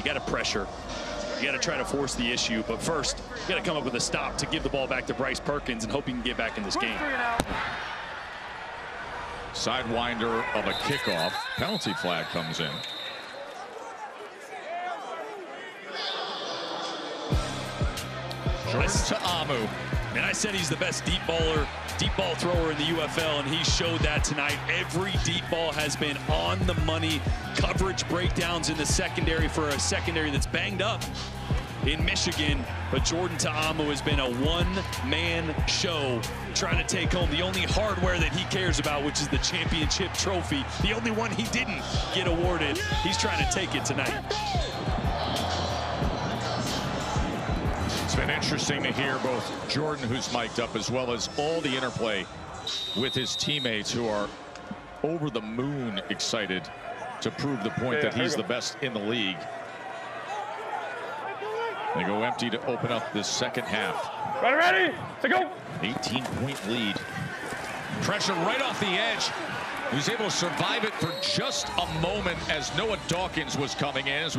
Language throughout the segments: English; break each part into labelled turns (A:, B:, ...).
A: got to pressure. You got to try to force the issue. But first, you got to come up with a stop to give the ball back to Bryce Perkins and hope he can get back in this game.
B: Sidewinder of a kickoff. Penalty flag comes in. Jordan to Amu.
A: And I said he's the best deep ball thrower in the UFL, and he showed that tonight. Every deep ball has been on the money. Coverage breakdowns in the secondary for a secondary that's banged up in Michigan. But Jordan Ta'amu has been a one-man show trying to take home the only hardware that he cares about, which is the championship trophy. The only one he didn't get awarded. He's trying to take it tonight.
B: It's been interesting to hear both Jordan, who's mic'd up, as well as all the interplay with his teammates who are over the moon excited to prove the point that he's the best in the league. They go empty to open up this second half.
C: Ready, to go.
B: 18-point lead. Pressure right off the edge. He was able to survive it for just a moment as Noah Dawkins was coming in.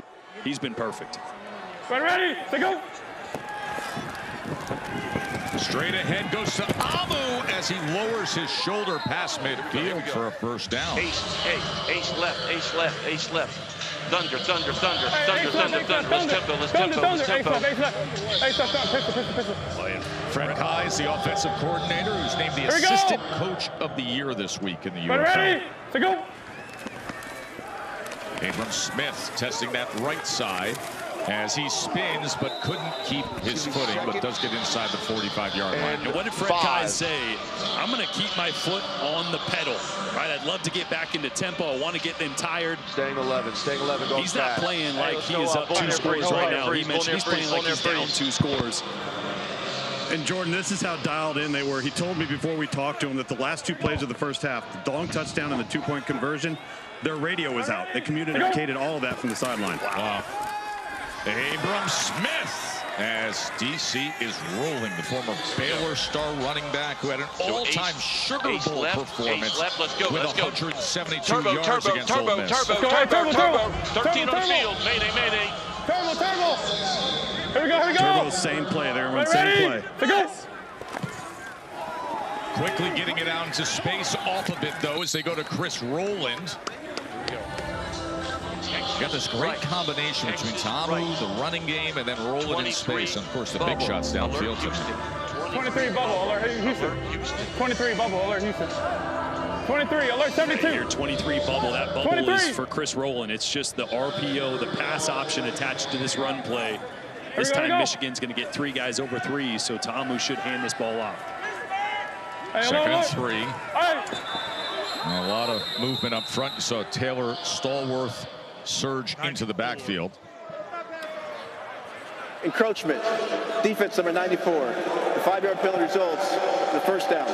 A: He's been perfect.
C: Ready, to go.
B: Straight ahead goes to Amu as he lowers his shoulder past midfield for a first down.
D: Ace left. Thunder. Let's tempo.
B: Fred Kai is the offensive coordinator who's named the assistant coach of the year this week in the USFL.
C: Ready, to go.
B: Abram Smith testing that right side as he spins but couldn't keep his footing, but does get inside the 45-yard line.
A: And what did Fred Kai say? I'm going to keep my foot on the pedal. Right? I'd love to get back into tempo. I want to get them tired.
D: Staying 11, going
A: He's not playing like he is up 2 scores right now. He mentioned he's playing like he's down 2 scores.
E: And Jordan, this is how dialed in they were. He told me before we talked to him that the last 2 plays of the first half, the long touchdown and the 2-point conversion, their radio was out. They communicated all of that from the sideline.
B: Wow. Abram Smith as DC is rolling, the former Baylor star running back who had an all-time Sugar Bowl performance with 172 yards against Ole Miss.
D: Turbo. 13 on the field. Mayday.
C: Turbo. Here we go.
E: Turbo, same play there, everyone. Same play.
C: To go.
B: Quickly getting it out into space off of it, though, as they go to Chris Rowland. You got this great combination between Ta'amu, the running game, and then Rowland in space. And, of course, the big shots downfield.
C: 23 bubble, alert Houston. 23 bubble, alert Houston. 23, alert 72.
A: Here, 23 bubble. That bubble 23. Is for Chris Rowland. It's just the RPO, the pass option attached to this run play. This time, Michigan's going to get 3 guys over 3, so Ta'amu should hand this ball off.
B: Second and 3. A lot of movement up front. You saw Taylor Stallworth surge into the backfield.
F: Encroachment. Defense number 94. The 5-yard penalty results. The first down.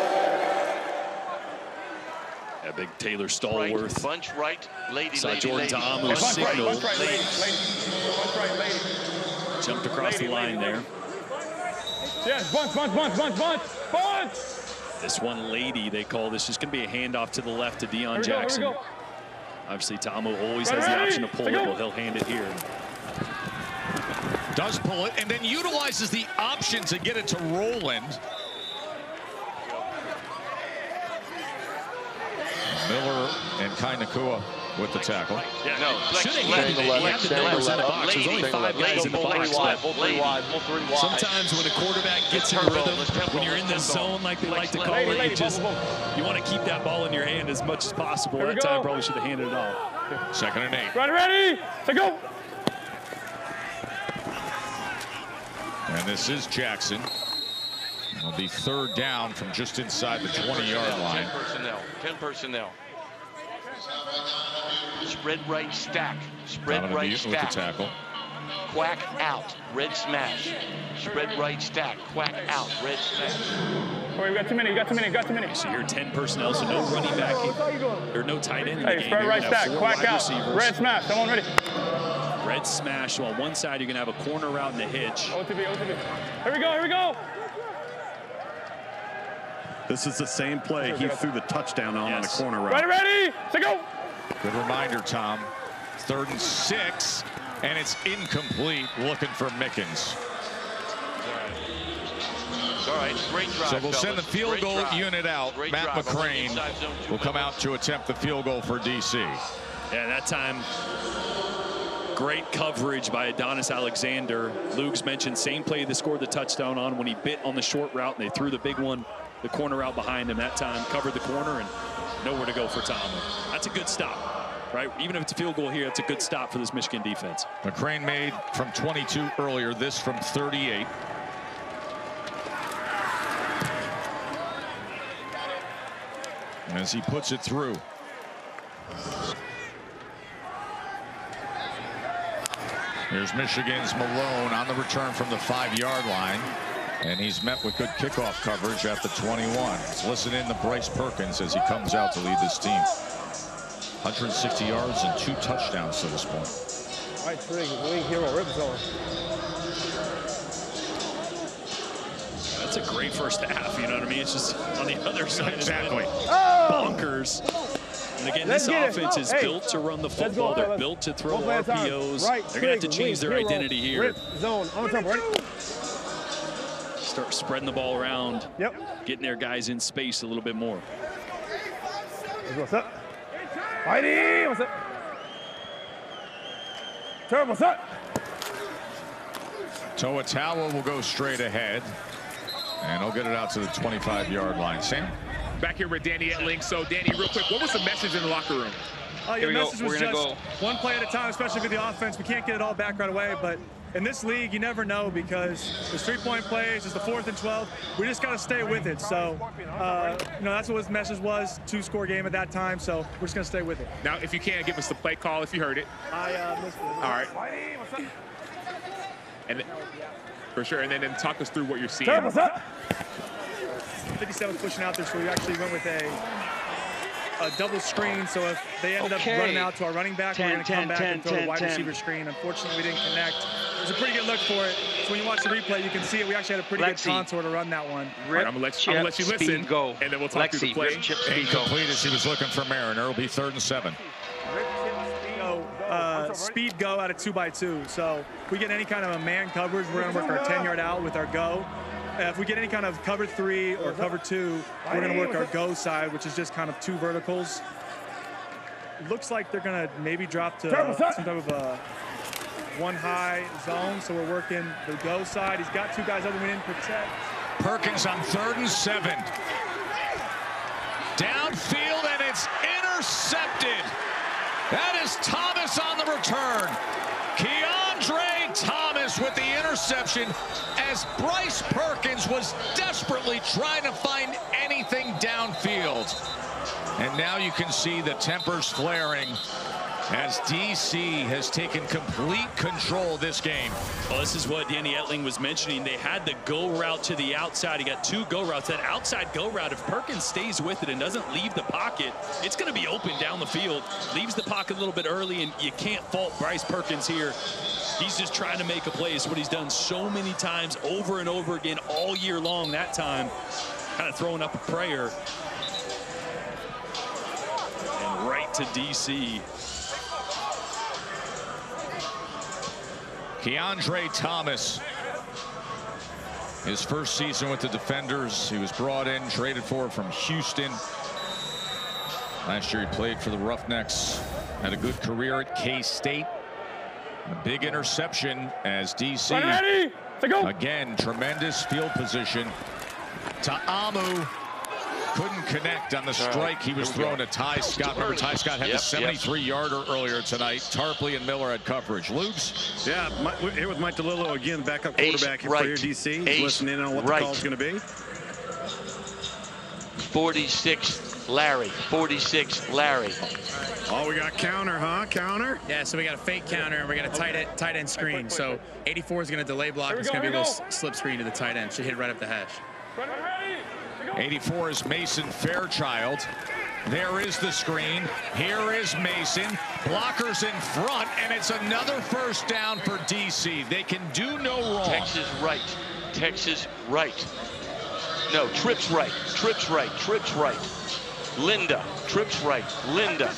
A: Yeah, big Taylor Stallworth.
D: Bunch right, lady.
A: Saw Jordan Ta'amu signal.
C: Bunch right, lady.
A: Jumped across the line there.
C: Yes, bunch.
A: This one lady, they call this. Just going to be a handoff to the left to Deion Jackson.
C: Here we go.
A: Obviously, Ta'amu always has the option to pull it. Well, he'll hand it here.
B: Does pull it, and then utilizes the option to get it to Rowland. Miller and Kai Nakua with the tackle.
A: Yeah, no. Should have had the numbers in the box. There's only 5 guys in the box. Sometimes when a quarterback gets in rhythm, when you're in this zone, like they like to call it, you want to keep that ball in your hand as much as possible. That time probably should have handed it off.
B: Second and 8.
C: Ready, to go.
B: And this is Jackson. It'll be 3rd down from just inside the 20-yard line.
D: 10 personnel. Spread right stack. Spread right stack.
B: With the tackle.
D: Quack out. Red smash. Spread right stack. Quack out. Red smash.
C: Oh, we got too many.
A: So you're 10 personnel, so no running back or no tight end in the game.
C: Spread right stack. Quack out. Red smash. Someone ready.
A: Red smash. So on one side, you're going to have a corner route and a hitch.
C: OTB. Here we go.
E: This is the same play he threw the touchdown on the corner route.
C: Ready, to go.
B: Good reminder, Tom. 3rd and 6. and it's incomplete, looking for Mickens.
D: All right, great drive,
B: so we'll send the field goal unit out. Matt McCrane will come out to attempt the field goal for DC.
A: Yeah, that time, great coverage by Adonis Alexander. Luke's mentioned same play they scored the touchdown on when he bit on the short route and they threw the big one, the corner route behind him. That time covered the corner and nowhere to go for Tomlin. That's a good stop, right? Even if it's a field goal here, it's a good stop for this Michigan defense.
B: McCrane made from 22 earlier, this from 38. As he puts it through. Here's Michigan's Malone on the return from the 5-yard line. And he's met with good kickoff coverage at the 21. Let's listen in to Bryce Perkins as he comes out to lead this team. 160 yards and 2 touchdowns to this point.
G: All right, Trigg, wing hero, rip zone.
A: That's a great first half, you know what I mean? It's just on the other side.
B: Exactly.
A: Bonkers. And again, this offense is built to run the football. They're built to throw RPOs.
G: Right,
A: they're going to have to change their identity here.
G: Rip zone, on top, ready?
A: Start spreading the ball around.
G: Yep.
A: Getting their guys in space a little bit more.
G: What's up? Heidi, what's up? Turb, what's up?
B: Toatawa will go straight ahead. And he'll get it out to the 25-yard line. Sam?
H: Back here with Danny Etling. So, Danny, real quick, what was the message in the locker room?
I: Your message was just one play at a time, especially for the offense. We can't get it all back right away, but in this league, you never know because there's 3-point plays, there's the 4th and 12. We just got to stay with it. So, that's what his message was, 2-score game at that time, so we're just going to stay with it.
H: Now, if you can, give us the play call if you heard it.
G: I missed it.
H: All right. And for sure, and then talk us through what you're seeing.
G: Turb, what's up?
I: 57 pushing out there, so we actually went with a double screen. So if they ended up running out to our running back, we're going to come back and throw a wide receiver screen. Unfortunately, we didn't connect. It was a pretty good look for it. So when you watch the replay, you can see it. We actually had a pretty good contour to run that one.
H: Right, I'm going to let you listen,
D: go.
H: And then we'll talk through the play.
B: Incomplete as he was looking for Mariner. It'll be 3rd and 7.
I: Speed go out of 2x2. So if we get any kind of a man coverage, we're going to work our 10-yard out with our go. If we get any kind of cover 3 or cover 2, we're going to work our go side, which is just kind of 2 verticals. It looks like they're going to maybe drop to some type of a 1-high zone. So we're working the go side. He's got 2 guys over we didn't protect.
B: Perkins on 3rd and 7. Downfield, and it's intercepted. That is Thomas on the return. Keandre Thomas with the interception as Bryce Perkins was desperately trying to find anything downfield. And now you can see the tempers flaring as DC has taken complete control of this game.
A: Well, this is what Danny Etling was mentioning. They had the go route to the outside. He got 2 go routes. That outside go route, if Perkins stays with it and doesn't leave the pocket, it's going to be open down the field. Leaves the pocket a little bit early, and you can't fault Bryce Perkins here. He's just trying to make a play. It's what he's done so many times over and over again all year long. That time, kind of throwing up a prayer. And right to DC.
B: Keandre Thomas, his first season with the Defenders. He was brought in, traded for from Houston. Last year he played for the Roughnecks, had a good career at K-State. A big interception as DC, again, tremendous field position. Ta'amu couldn't connect on the strike. He was thrown to Ty Scott. Remember, Ty Scott had the 73-yarder earlier tonight. Tarpley and Miller had coverage. Luke's?
E: Yeah, here with Mike DeLillo again, backup quarterback here for your DC. He's listening in on what the call's going to be.
D: 46, Larry. 46, Larry.
E: Oh, we got counter, huh? Counter?
J: Yeah, so we got a fake counter, and we're going to tight end screen. So 84 is going to delay block. It's going to be a little slip screen to the tight end. Should hit right up the hash.
B: 84 is Mason Fairchild. There is the screen. Here is Mason. Blockers in front, and it's another first down for DC. They can do no wrong.
D: Texas right. Texas right. No, trips right. Trips right. Trips right. Linda. Trips right. Linda.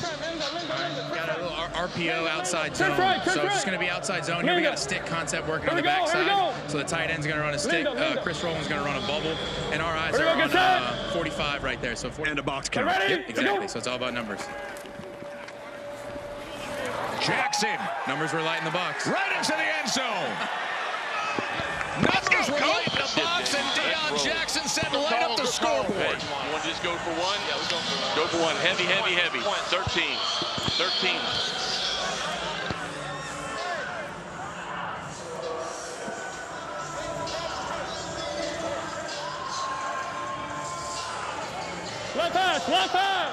J: Got a little RPO outside zone. So it's just going to be outside zone. Here we got a stick concept working on the backside. So the tight end's going to run a stick. Chris Rowland's going to run a bubble. And our eyes are on 45 right there. So 40.
E: And a box count.
J: Yep, exactly. So it's all about numbers.
B: Jackson.
J: Numbers were light in the box.
B: Right into the end zone. Numbers were light in the box, and Deion Jackson said light up the scoreboard.
D: Hey, you want to just go for one? Yeah, we'll go for one. Go for one. Heavy, heavy, heavy. 13. 13.
C: Left pass, left pass.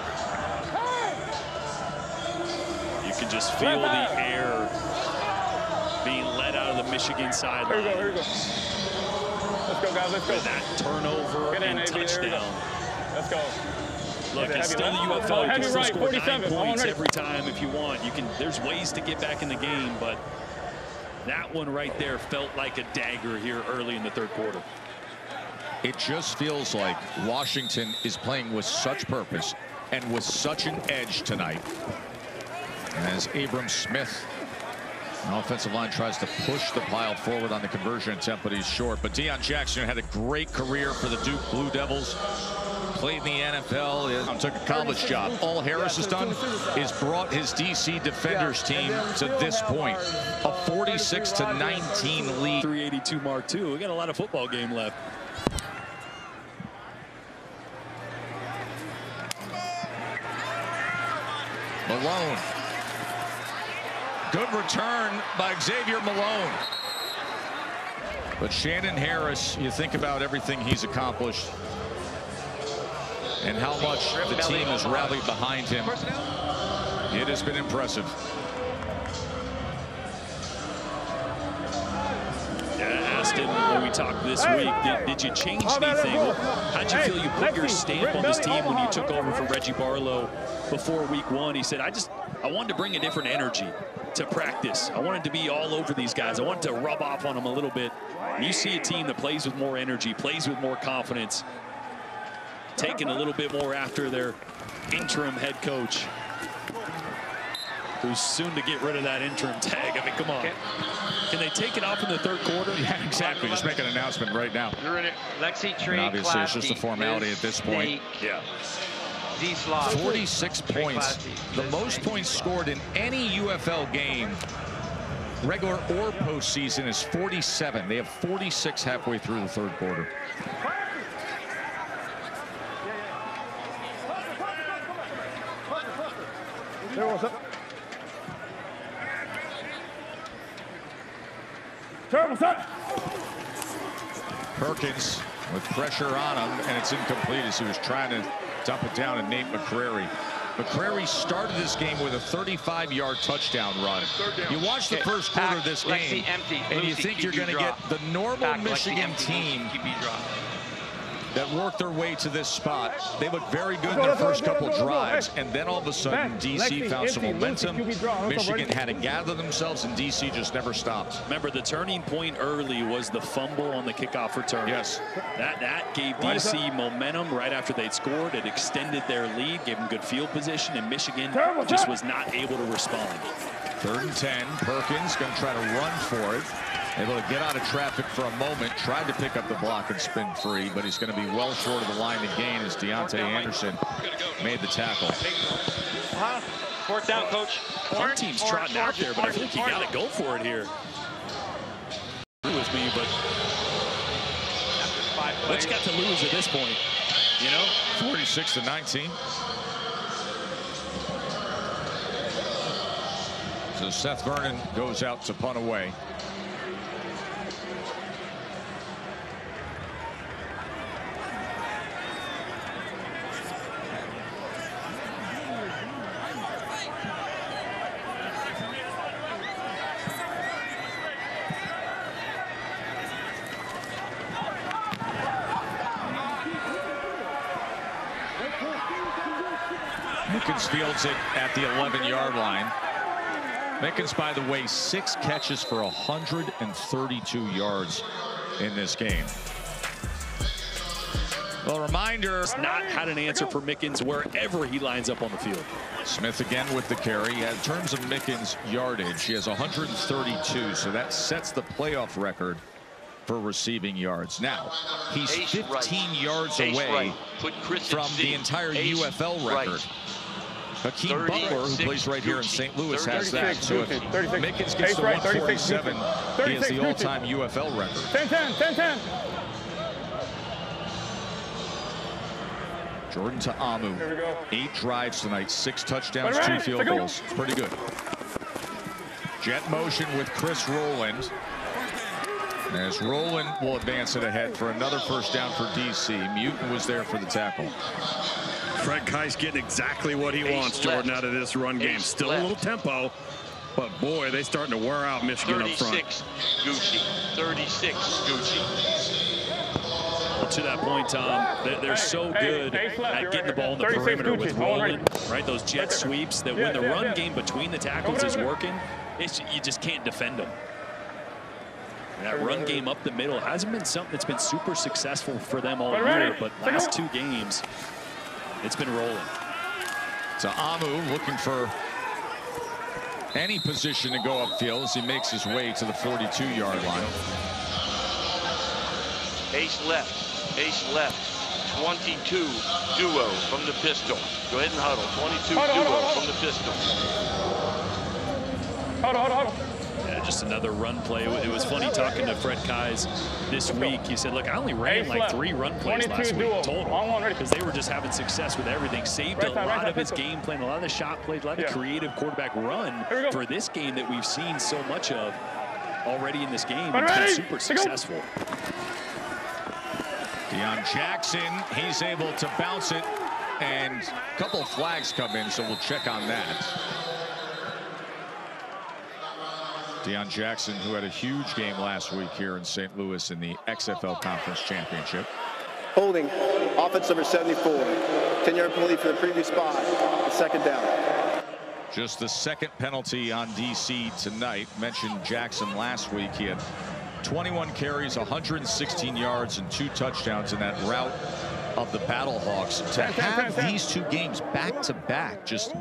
A: You can just feel the air being let out of the Michigan sideline.
C: Here we go. Let's go, guys. Let's go.
A: With that turnover and touchdown.
C: Let's go.
A: Look, it's still the UFL. You can still score 9 points every time if you want. There's ways to get back in the game, but that one right there felt like a dagger here early in the third quarter.
B: It just feels like Washington is playing with such purpose and with such an edge tonight. And as Abram Smith, an offensive line, tries to push the pile forward on the conversion attempt, but he's short. But Deion Jackson had a great career for the Duke Blue Devils. Played in the NFL, took a college job. All Harris has done is brought his DC Defenders team to this point. A 46-19 lead.
A: 382 mark too. We got a lot of football game left.
B: Malone. Good return by Xavier Malone. But Shannon Harris, you think about everything he's accomplished and how much the team has rallied behind him. It has been impressive.
A: Yeah, I asked him when we talked this week, did you change anything? How'd you feel you put your stamp on this team when you took over for Reggie Barlow before week 1? He said, I wanted to bring a different energy to practice. I wanted to be all over these guys. I wanted to rub off on them a little bit. And you see a team that plays with more energy, plays with more confidence, taking a little bit more after their interim head coach, who's soon to get rid of that interim tag. I mean, come on. Can they take it off in the third quarter?
B: Yeah, exactly. Just make an announcement right now.
K: Lexi Tree,
B: and obviously, it's just a formality at this point.
A: Yeah.
B: 46 points, the most points scored in any UFL game, regular or postseason, is 47. They have 46 halfway through the third quarter. Perkins with pressure on him, and it's incomplete as he was trying to dump it down to Nate McCrary. McCrary started this game with a 35-yard touchdown run. You watch the first quarter of this game, and you think you're going to get the normal Michigan team that worked their way to this spot. They looked very good in their first couple drives, and then all of a sudden, DC found some momentum. Michigan had to gather themselves, and DC just never stopped.
A: Remember, the turning point early was the fumble on the kickoff return.
B: Yes.
A: That gave DC momentum right after they'd scored. It extended their lead, gave them good field position, and Michigan just was not able to respond.
B: 3rd and 10. Perkins going to try to run for it. Able to get out of traffic for a moment, tried to pick up the block and spin free, but he's going to be well short of the line to gain as Deontay Anderson made the tackle.
K: 4th down, coach.
A: One team's trotting out there, but I think you got to go for it here. With me, but what's got to lose at this point? You know,
B: 46-19. So Seth Vernon goes out to punt away. Mickens fields it at the 11-yard line. Mickens, by the way, 6 catches for 132 yards in this game. Well, reminder.
A: He's not had an answer for Mickens wherever he lines up on the field.
B: Smith again with the carry. In terms of Mickens' yardage, he has 132, so that sets the playoff record for receiving yards. Now, he's 15 yards away from the entire UFL record. Hakeem Butler, who plays right here in St. Louis, has that. So if Mickens gets to 147, he has the all-time UFL record.
C: 10-10, 10-10.
B: Jordan Ta'amu, 8 drives tonight, 6 touchdowns, 2 field goals. It's pretty good. Jet motion with Chris Rowland. As Rowland will advance it ahead for another first down for DC. Muton was there for the tackle.
E: Fred Keiss getting exactly what he wants, Jordan, out of this run game. Still a little tempo, but boy, they starting to wear out Michigan up front.
D: 36 Gucci. 36 Gucci.
A: Well, to that point, Tom, they're so good at getting the ball in the perimeter with Rowland, right? Those jet sweeps that when the run game between the tackles is working, you just can't defend them. That run game up the middle hasn't been something that's been super successful for them all year, but last 2 games, it's been rolling.
B: Ta'amu looking for any position to go upfield as he makes his way to the 42-yard line.
D: Ace left. Ace left. 22 duo from the pistol. Go ahead and huddle. 22 duo from the pistol.
C: Huddle.
A: Yeah, just another run play. It was funny talking to Fred Keiss this week. He said, look, I only ran like 3 run plays last week total because they were just having success with everything. Saved a lot of his game plan, a lot of the shot plays, a lot of creative quarterback run for this game that we've seen so much of already in this game. It's been super successful.
B: Deion Jackson, he's able to bounce it, and a couple of flags come in, so we'll check on that. Deion Jackson, who had a huge game last week here in St. Louis in the XFL Conference Championship.
F: Holding, offense number 74. 10-yard penalty for the previous spot. 2nd down.
B: Just the 2nd penalty on DC tonight. Mentioned Jackson last week. He had 21 carries, 116 yards, and 2 touchdowns in that rout of the Battlehawks. To have these 2 games back-to-back, just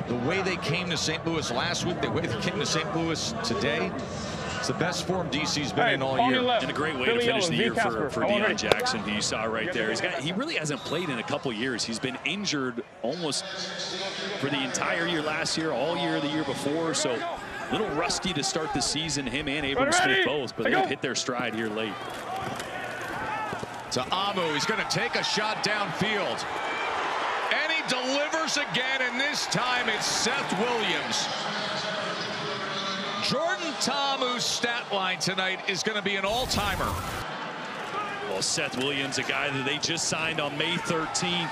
B: the way they came to St. Louis last week, the way they came to St. Louis today, it's the best form DC's been in all year.
A: And a great way to finish the year for Deion Jackson, who you saw right there. He really hasn't played in a couple years. He's been injured almost for the entire year last year, all year the year before. So a little rusty to start the season, him and Abram Smith both, but they've hit their stride here late.
B: Ta'amu, he's going to take a shot downfield. And he delivers again, and this time it's Seth Williams. Jordan Ta'amu's stat line tonight is going to be an all-timer.
A: Well, Seth Williams, a guy that they just signed on May 13th,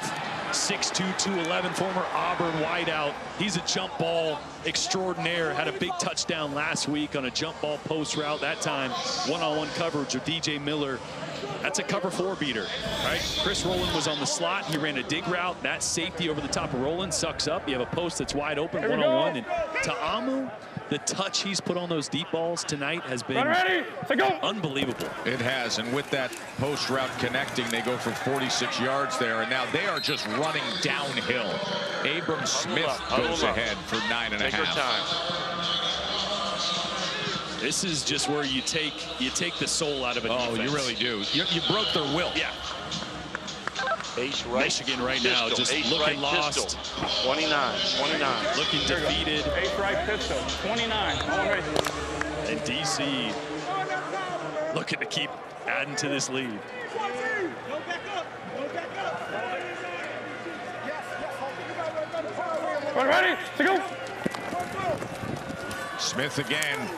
A: 6'2", 211, former Auburn wideout. He's a jump ball extraordinaire. Had a big touchdown last week on a jump ball post route. That time, one-on-one coverage with DJ Miller. That's a cover 4 beater, right? Chris Rowland was on the slot. He ran a dig route. That safety over the top of Rowland sucks up. You have a post that's wide open, one-on-one. And Ta'amu, the touch he's put on those deep balls tonight has been unbelievable.
B: It has, and with that post route connecting, they go for 46 yards there, and now they are just running downhill. Abram Smith goes ahead for 9.5.
D: Take your time.
A: This is just where you take the soul out of a defense.
B: You really do. You broke their will.
A: Yeah.
D: Ace right.
A: Michigan right now just looking lost.
D: 29.
A: Looking defeated.
C: Ace right pistol. 29.
A: And DC looking to keep adding to this lead.
C: Ready to go.
B: Smith again.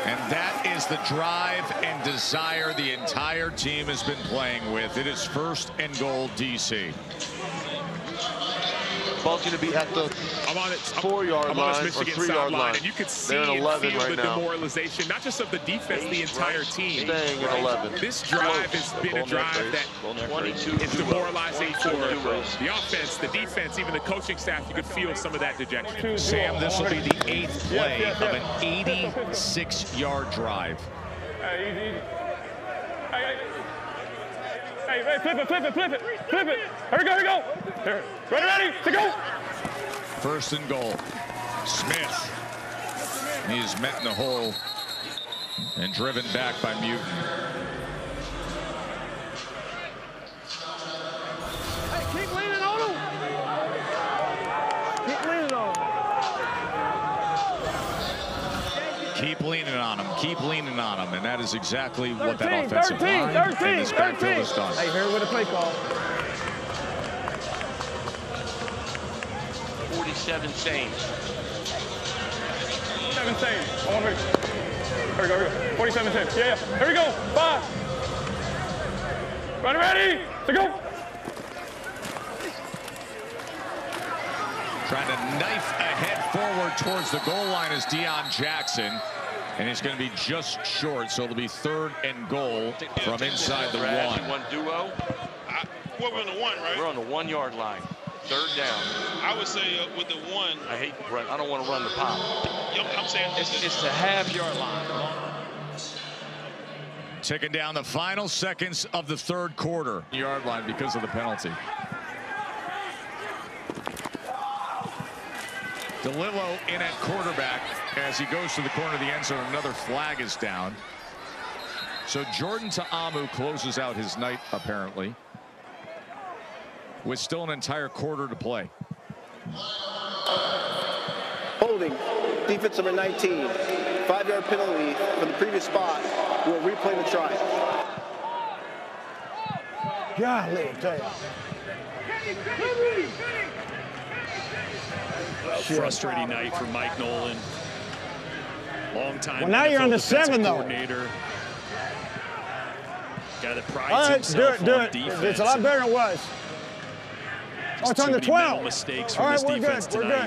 B: And that is the drive and desire the entire team has been playing with. It is 1st and goal, DC.
D: Ball's going to be at the 4-yard line or 3-yard line.
H: And you could see
D: and feel
H: right
D: the
H: demoralization, not just of the defense, the entire team.
D: Staying at 11.
H: This drive has been a drive that is demoralizing for the offense, the defense, even the coaching staff. You could feel some of that dejection.
B: Sam, this will be the 8th play of an 86-yard drive.
C: Hey, flip it. Here we go. Here. Ready, to go.
B: First and goal. Smith. He's met in the hole and driven back by Muton.
G: Hey, keep leaning on him. Keep leaning on him.
B: Keep leaning on him. Keep leaning on him. And that is exactly what that offensive line and this backfield has done.
G: Hey, here with a play call.
D: 47 Saints.
C: 7 Saints. Here we go. 47 Saints. Yeah. Here we go. 5. Ready, to go.
B: Trying to knife ahead forward towards the goal line is Deion Jackson. And he's going to be just short, so it'll be 3rd and goal from inside the 1.
D: One duo.
L: We're on the 1, right?
D: We're on the 1 yard line. 3rd down.
L: I would say with the 1.
D: I hate to run. I don't want to run the pop.
L: I'm saying
D: it's the half-yard line.
B: Ticking down the final seconds of the 3rd quarter. Yard line because of the penalty. DeLillo in at quarterback as he goes to the corner of the end zone. Another flag is down. So Jordan Ta'amu closes out his night, apparently, with still an entire quarter to play.
F: Holding, defense number 19. 5-yard penalty for the previous spot. We'll replay the try.
G: Golly, tell you.
A: Frustrating night for Mike Nolan. Long time.
G: Well, now you're on the 7, though.
A: Coordinator. Guy that prides himself on defense.
G: It's a lot better than it was. Oh, it's on the 12.
A: Mistakes from this defense tonight.
G: We're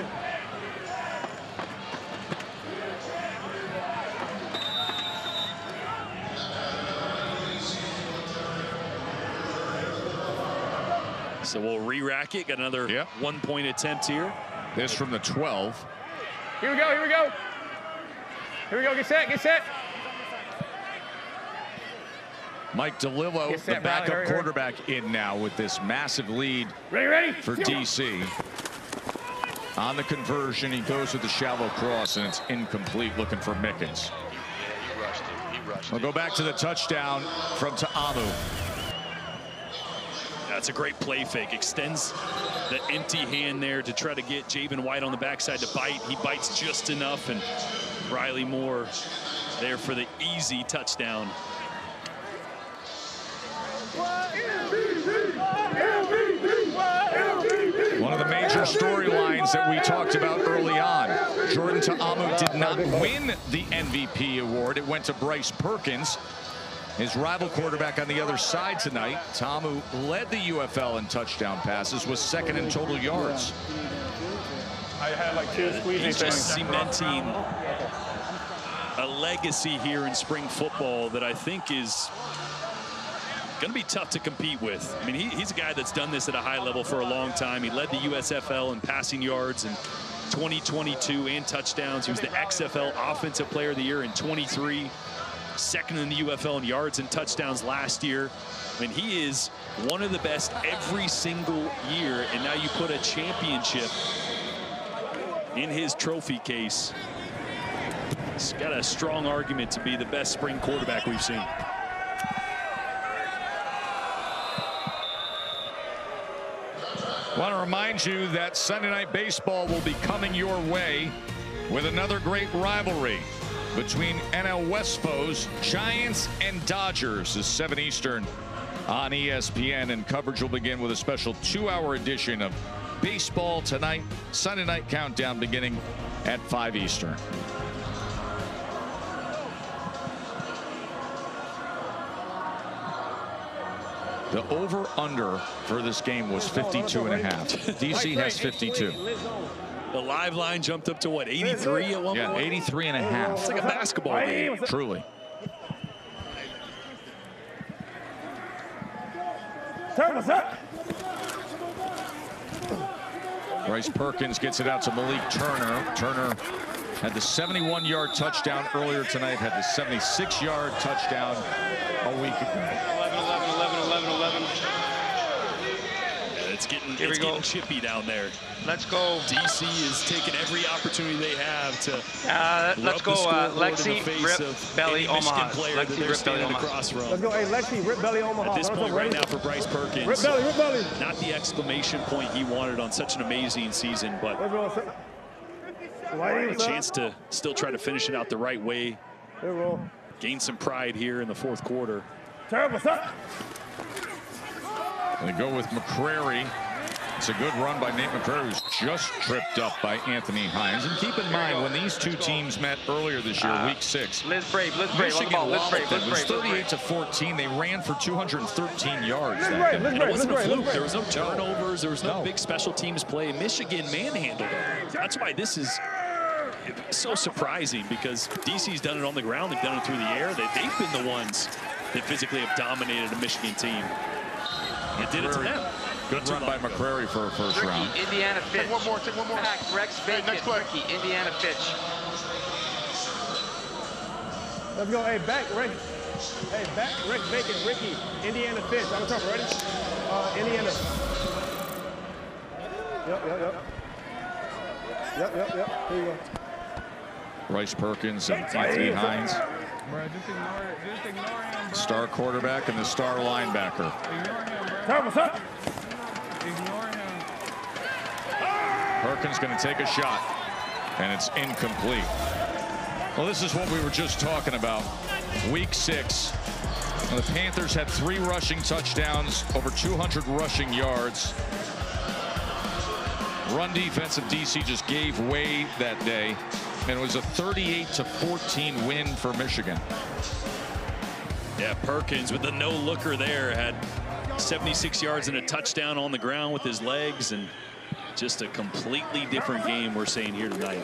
G: good.
A: So we'll re-rack it. Got another 1-point attempt here.
B: This from the 12.
C: Here we go. Get set.
B: Mike DeLillo, the backup quarterback, in now with this massive lead for DC. On the conversion, he goes with the shallow cross, and it's incomplete, looking for Mickens.
D: He rushed it.
B: We'll go back to the touchdown from Ta'amu.
A: That's a great play fake. Extends the empty hand there to try to get Javen White on the backside to bite. He bites just enough, and Riley Moore there for the easy touchdown.
B: One of the major storylines that we talked about early on. Jordan Ta'amu did not win the MVP award. It went to Bryce Perkins, his rival quarterback on the other side tonight. Ta'amu led the UFL in touchdown passes, was 2nd in total yards.
C: I had like 2 squeezing
A: He's just cementing a legacy here in spring football that I think is going to be tough to compete with. I mean, he's a guy that's done this at a high level for a long time. He led the USFL in passing yards in 2022 and touchdowns. He was the XFL Offensive Player of the Year in 23. 2nd in the UFL in yards and touchdowns last year. I mean, he is one of the best every single year, and now you put a championship in his trophy case. He's got a strong argument to be the best spring quarterback we've seen.
B: Want to remind you that Sunday Night Baseball will be coming your way with another great rivalry between NL West foes, Giants and Dodgers, is 7 Eastern on ESPN, and coverage will begin with a special 2-hour edition of Baseball Tonight, Sunday Night Countdown beginning at 5 Eastern. The over-under for this game was 52.5. DC has 52.
A: The live line jumped up to what, 83 at one point?
B: Yeah, 83.5.
A: It's like a basketball game.
B: Truly.
G: What's up?
B: Bryce Perkins gets it out to Malik Turner. Turner had the 71-yard touchdown earlier tonight, had the 76-yard touchdown a week ago.
L: 11.
A: It's getting chippy down there.
K: Let's go.
A: DC is taking every opportunity they have to
K: let's go Lexi, Rip, Belly, Omaha.
A: Lexi, Rip, Belly, Omaha.
G: Let's go, hey, Lexi, Rip, Belly, Omaha.
A: At this point right now for Bryce Perkins,
G: Rip, belly, Rip, belly.
A: Not the exclamation point he wanted on such an amazing season, but a chance to still try to finish it out the right way. Gain some pride here in the fourth quarter.
G: Terrible stuff.
B: They go with McCrary. It's a good run by Nate McCrary, who's just tripped up by Anthony Hines. And keep in mind, when these two teams met earlier this year, week 6,
K: Liz Brave,
B: Michigan walloped them. It was 38-14. They ran for 213 yards that day.
A: It wasn't a fluke. There was no turnovers. There was no big special teams play. Michigan manhandled them. That's why this is so surprising, because DC's done it on the ground. They've done it through the air. They've been the ones that physically have dominated a Michigan team. It did it to them.
B: Good run by McCrary for a first round.
K: Indiana Fitch.
L: Take one more.
K: Back, Rex Bacon,
L: next play.
K: Ricky, Indiana Fitch.
G: Let's go, hey, back, Rick. Hey, back, Rex Bacon, Ricky, Indiana Fitch. I'm talking, ready? Indiana. Yep. Here you go.
B: Bryce Perkins and Anthony Hines.
C: Just ignore him, bro.
B: Star quarterback and the star linebacker.
C: Ignore him, bro.
G: What's up?
C: Ignore him.
B: Perkins going to take a shot, and it's incomplete. Well, this is what we were just talking about. Week 6, the Panthers had 3 rushing touchdowns, over 200 rushing yards. Run defense of DC just gave way that day, and it was a 38-14 win for Michigan.
A: Yeah, Perkins with the no-looker there had 76 yards and a touchdown on the ground with his legs, and just a completely different game we're seeing here tonight.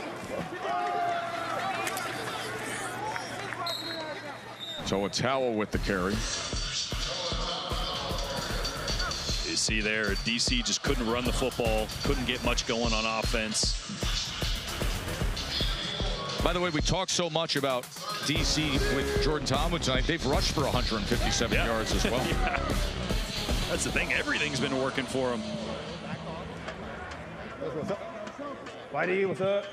B: So it's Howell with the carry.
A: You see there, DC just couldn't run the football, couldn't get much going on offense.
B: By the way, we talked so much about DC with Jordan Tomlin tonight. They've rushed for 157 yards as well.
A: Yeah. That's the thing. Everything's been working for them.
G: What's up? Whitey, what's up?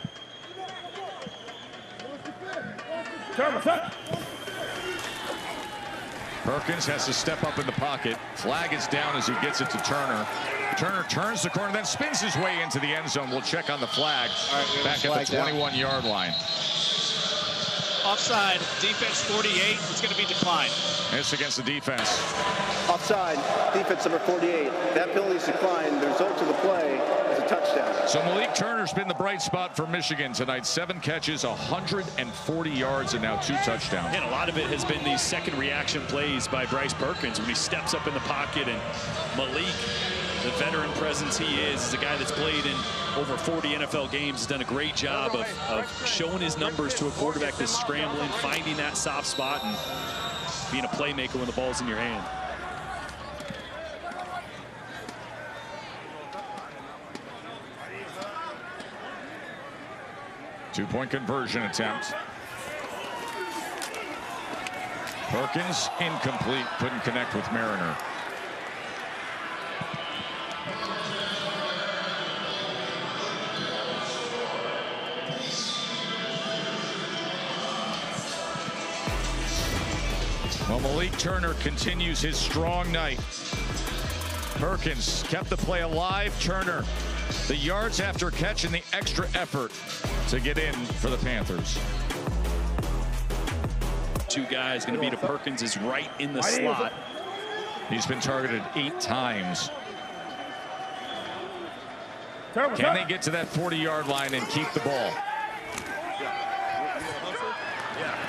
G: Turn, what's up?
B: Perkins has to step up in the pocket. Flag is down as he gets it to Turner. Turner turns the corner, then spins his way into the end zone. We'll check on the flag back at the 21-yard line.
L: Offside, defense 48, it's going to be declined.
B: It's against the defense.
F: Offside, defense number 48. That penalty is declined. The result of the play is a touchdown.
B: So Malik Turner's been the bright spot for Michigan tonight. 7 catches, 140 yards, and now 2 touchdowns.
A: And a lot of it has been these second reaction plays by Bryce Perkins when he steps up in the pocket, and Malik, the veteran presence he is a guy that's played in over 40 NFL games, has done a great job of showing his numbers to a quarterback that's scrambling, finding that soft spot, and being a playmaker when the ball's in your hand.
B: Two-point conversion attempt. Perkins incomplete, couldn't connect with Mariner. Well, Malik Turner continues his strong night. Perkins kept the play alive. Turner, the yards after catch and the extra effort to get in for the Panthers.
A: 2 guys going to be to Perkins is right in the slot.
B: He's been targeted 8 times. Can they get to that 40-yard line and keep the ball?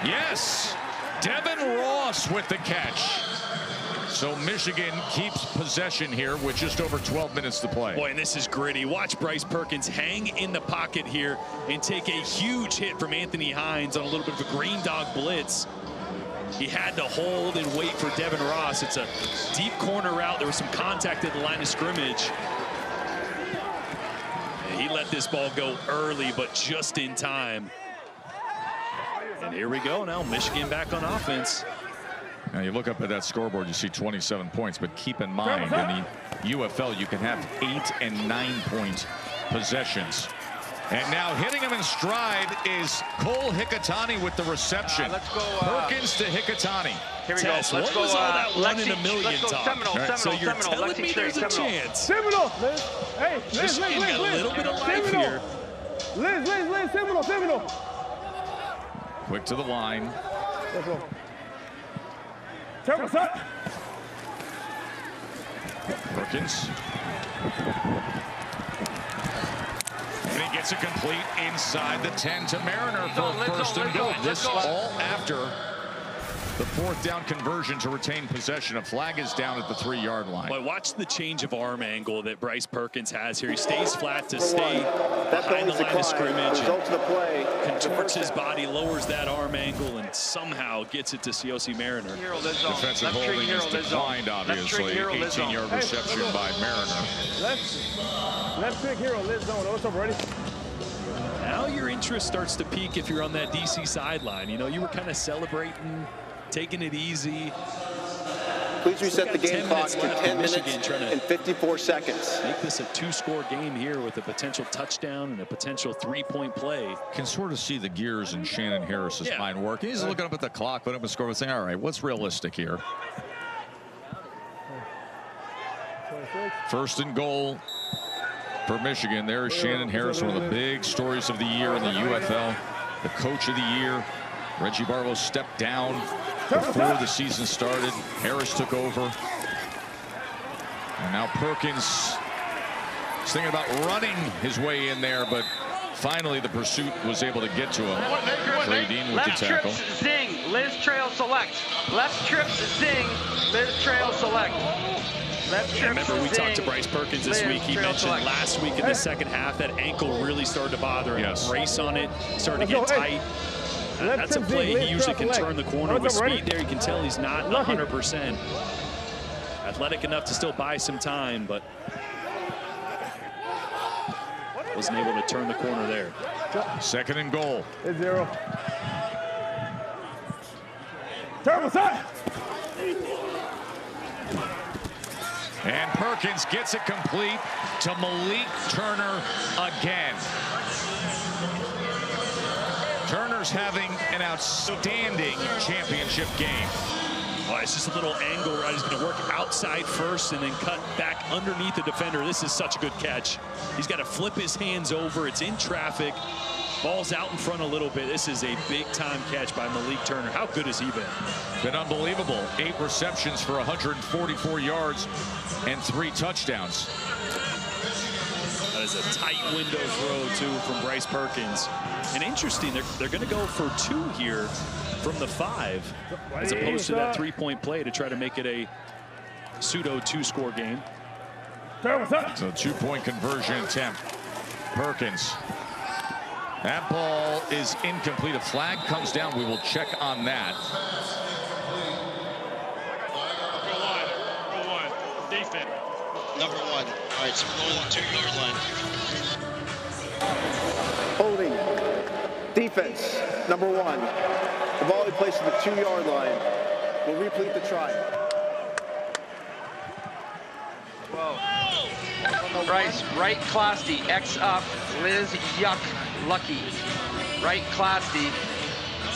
B: Yes! Devin Ross with the catch. So Michigan keeps possession here with just over 12 minutes to play.
A: Boy, and this is gritty. Watch Bryce Perkins hang in the pocket here and take a huge hit from Anthony Hines on a little bit of a green dog blitz. He had to hold and wait for Devin Ross. It's a deep corner route. There was some contact at the line of scrimmage. And he let this ball go early, but just in time. And here we go now, Michigan back on offense.
B: Now you look up at that scoreboard, you see 27 points, but keep in mind in the UFL you can have 8- and 9-point possessions. And now hitting him in stride is Cole Hikatani with the reception.
K: Let's go.
B: Perkins to Hikatani.
K: Here we go. Let's go.
A: What was all that one in a million
K: let's go
A: talk?
K: Seminole,
A: So you're telling
K: Lexi
A: me there's a chance.
G: Seminole. Hey, Liz,
A: Michigan got a little bit of life here.
G: Liz, Seminole.
B: Quick to the line.
G: Let's go. Terrible shot.
B: Perkins. And he gets it complete inside the 10 to Mariner for first and goal. This all after the 4th down conversion to retain possession. A flag is down at the 3-yard line.
A: But watch the change of arm angle that Bryce Perkins has here. He stays flat to stay behind the line of scrimmage. Contorts his body, lowers that arm angle, and somehow gets it to Ciosi Mariner.
B: Defensive holding is declined, obviously. 18-yard reception by Mariner.
G: Left trick hero, Liz zone. What's up, ready?
A: Now your interest starts to peak if you're on that DC sideline. You know, you were kind of celebrating, taking it easy.
F: Please reset the game clock to 10 minutes and 54 seconds.
A: Make this a 2-score game here with a potential touchdown and a potential 3-point play.
B: Can sort of see the gears in Shannon Harris's mind working. He's looking up at the clock, putting up a score, and saying, all right, what's realistic here? First and goal for Michigan. There's Shannon Harris, one of the big stories of the year in the UFL. The coach of the year. Reggie Barlow stepped down before the season started. Harris took over. And now Perkins is thinking about running his way in there, but finally the pursuit was able to get to him. Trey Dean with the tackle.
K: Left trips, zing. Liz trail select. Left trips, zing. Liz trail select.
A: Remember, we talked to Bryce Perkins this week. He mentioned last week in the second half that ankle really started to bother him.
B: Yes.
A: Brace on it, started to get tight. That's a play he usually can turn the corner with speed there. You can tell he's not 100%. Athletic enough to still buy some time, but wasn't able to turn the corner there.
B: Second and goal.
G: 0. Terrible shot.
B: And Perkins gets it complete to Malik Turner again. Turner's having an outstanding championship game.
A: Oh, it's just a little angle right. He's going to work outside first and then cut back underneath the defender. This is such a good catch. He's got to flip his hands over. It's in traffic. Ball's out in front a little bit. This is a big-time catch by Malik Turner. How good has he been?
B: Been unbelievable. 8 receptions for 144 yards and 3 touchdowns.
A: That is a tight window throw, too, from Bryce Perkins. And interesting, they're going to go for 2 here from the 5, as opposed to that 3-point play to try to make it a pseudo 2-score game.
B: So 2-point conversion attempt. Perkins. That ball is incomplete. A flag comes down. We will check on that.
L: Number one. Defense.
M: Number 1. All right, so we're going to the 2-yard line.
F: Holding. Defense, number 1. The volley placed at the 2-yard line. We'll replete the try.
K: Bryce, right class D, X up, Liz, yuck, lucky. Right class D,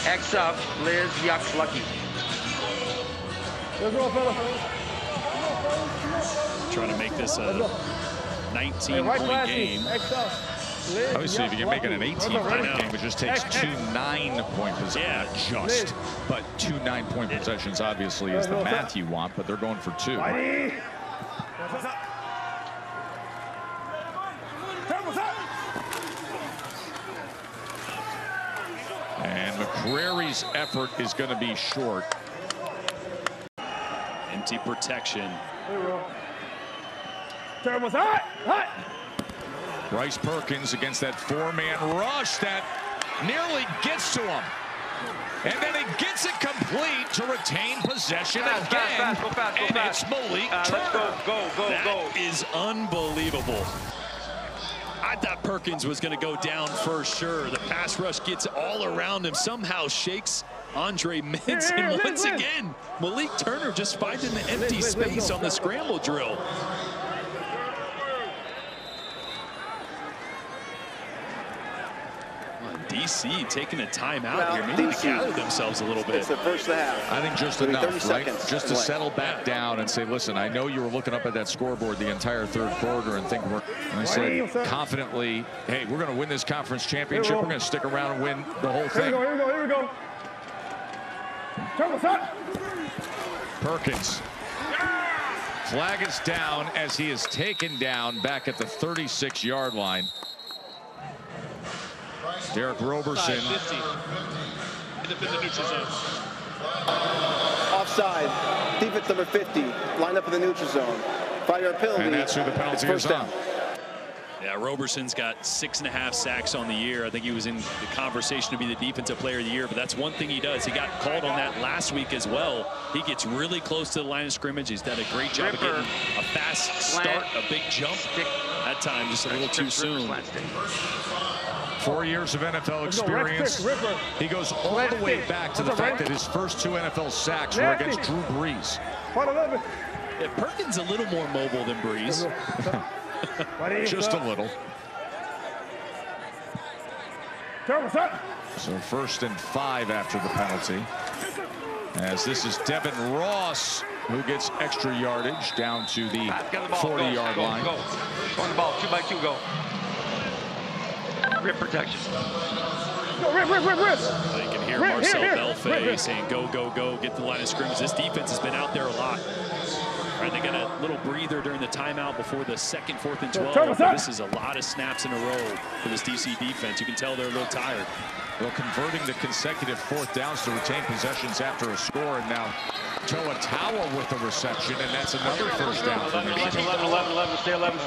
K: X up, Liz, yuck, lucky.
A: Trying to make this a 19-point game.
B: Obviously, if you can make it an 18-point game, it just takes 2 9-point possessions.
A: Yeah,
B: just. But 2 9-point possessions, obviously, is the math you want, but they're going for 2. And McCrary's effort is going to be short.
A: Empty protection.
B: Bryce Perkins against that 4-man rush that nearly gets to him. And then he gets it complete to retain possession again. And it's Malik Turner.
A: That is unbelievable. I thought Perkins was going to go down for sure. The pass rush gets all around him, somehow shakes Andre Mintz, and once again, Malik Turner just finding the empty space on the scramble drill. DC taking a timeout here. Maybe to gather themselves a little bit.
F: It's the first half.
B: I think just enough, right? Just to settle back down and say, listen, I know you were looking up at that scoreboard the entire third quarter and think we're, and I said confidently, hey, we're going to win this conference championship. We're going to stick around and win the whole thing.
G: Here we go.
B: Perkins. Flag is down as he is taken down back at the 36-yard line. Derek Roberson.
L: 50. In the neutral zone.
F: Offside. Defense number 50. Line up in the neutral zone. 5-yard penalty.
B: And that's who the penalty is on.
A: Yeah, Roberson's got 6.5 sacks on the year. I think he was in the conversation to be the defensive player of the year, but that's one thing he does. He got called on that last week as well. He gets really close to the line of scrimmage. He's done a great job of getting a fast start, a big jump. That time just a little too soon.
B: 4 years of NFL experience. He goes all the way back to the fact that his first 2 NFL sacks were against Drew Brees.
A: Yeah, Perkins a little more mobile than Brees.
B: Just a little. So 1st and 5 after the penalty. As this is Devin Ross who gets extra yardage down to the 40-yard line.
K: Go on the ball, 2-by-2, go. Rip protection.
G: Rip.
A: You can hear Marcel Belfay saying, go, get the line of scrimmage. This defense has been out there a lot. All right, they got a little breather during the timeout before the 2nd, 4th, and 12. This is a lot of snaps in a row for this DC defense. You can tell they're a little tired.
B: Well, converting the consecutive 4th downs to retain possessions after a score, and now Toa Tawa with the reception, and that's another 1st down for Michigan.
K: 11, stay 11.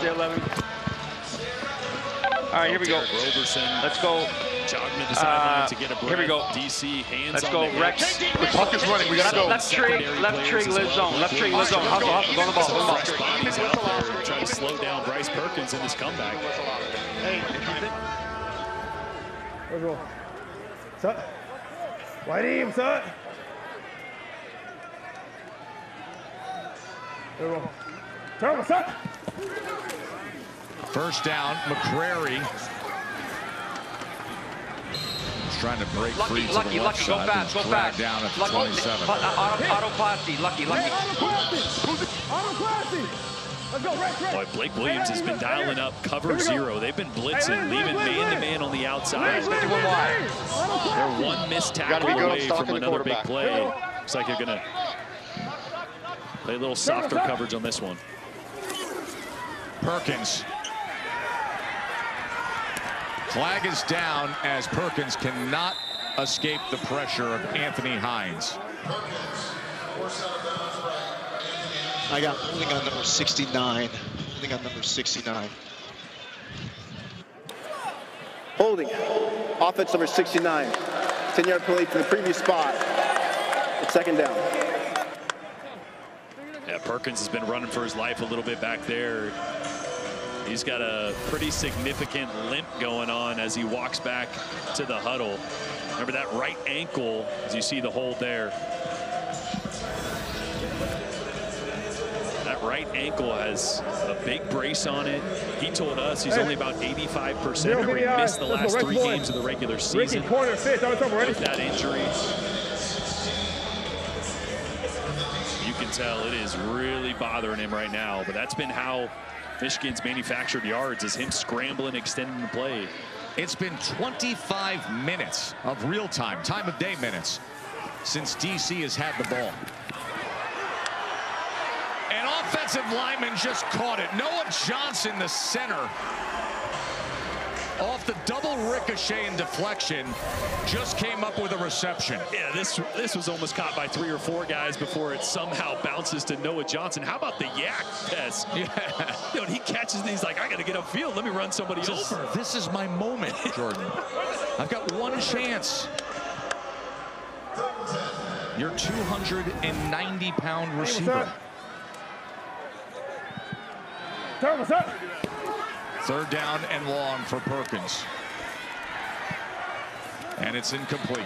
K: All right, here we go.
A: Roberson.
K: Let's go.
A: Jogging to the sideline to get a breath.
K: Here we go.
A: DC hands
K: Let's
A: on
K: go,
A: the
K: Rex.
A: hips.
K: The puck is running. We got to go. Left trig, live zone. Left trig, live zone. Hustle, go on the ball.
A: Fresh bodies out there trying to slow down Bryce Perkins in his comeback.
K: Hey,
G: Let's go. Set. Wide team, set. There we go. Turn, set.
B: 1st down, McCrary. He's trying to break free to the left side.
K: Go fast.
B: Down at the 27.
K: Autoplasty, Lucky.
G: Autoplasty. Let's go, Rex.
A: Boy, Blake Williams has been dialing up cover 0. They've been blitzing, leaving man-to-man on the outside. They're one missed tackle away from another big play. Looks like they're going to play a little softer coverage on this one.
B: Perkins. Flag is down as Perkins cannot escape the pressure of Anthony Hines.
M: I think on number 69.
F: Holding. Offense number 69. 10-yard penalty from the previous spot. It's 2nd down.
A: Yeah, Perkins has been running for his life a little bit back there. He's got a pretty significant limp going on as he walks back to the huddle. Remember that right ankle, as you see the hold there. That right ankle has a big brace on it. He told us he's only about 85%. Remember, he missed the last 3 games of the regular season with that injury. You can tell it is really bothering him right now, but that's been how Michigan's manufactured yards, is him scrambling, extending the play.
B: It's been 25 minutes of real-time, time-of-day minutes, since DC has had the ball. An offensive lineman just caught it. Noah Johnson, the center, off the double ricochet and deflection, just came up with a reception.
A: Yeah, this was almost caught by 3 or 4 guys before it somehow bounces to Noah Johnson. How about the yak test? Yeah. You know, he catches these like, I got to get upfield. Let me run somebody over.
B: This is my moment, Jordan. I've got one chance. Your 290-pound receiver. 3rd down and long for Perkins. And it's incomplete.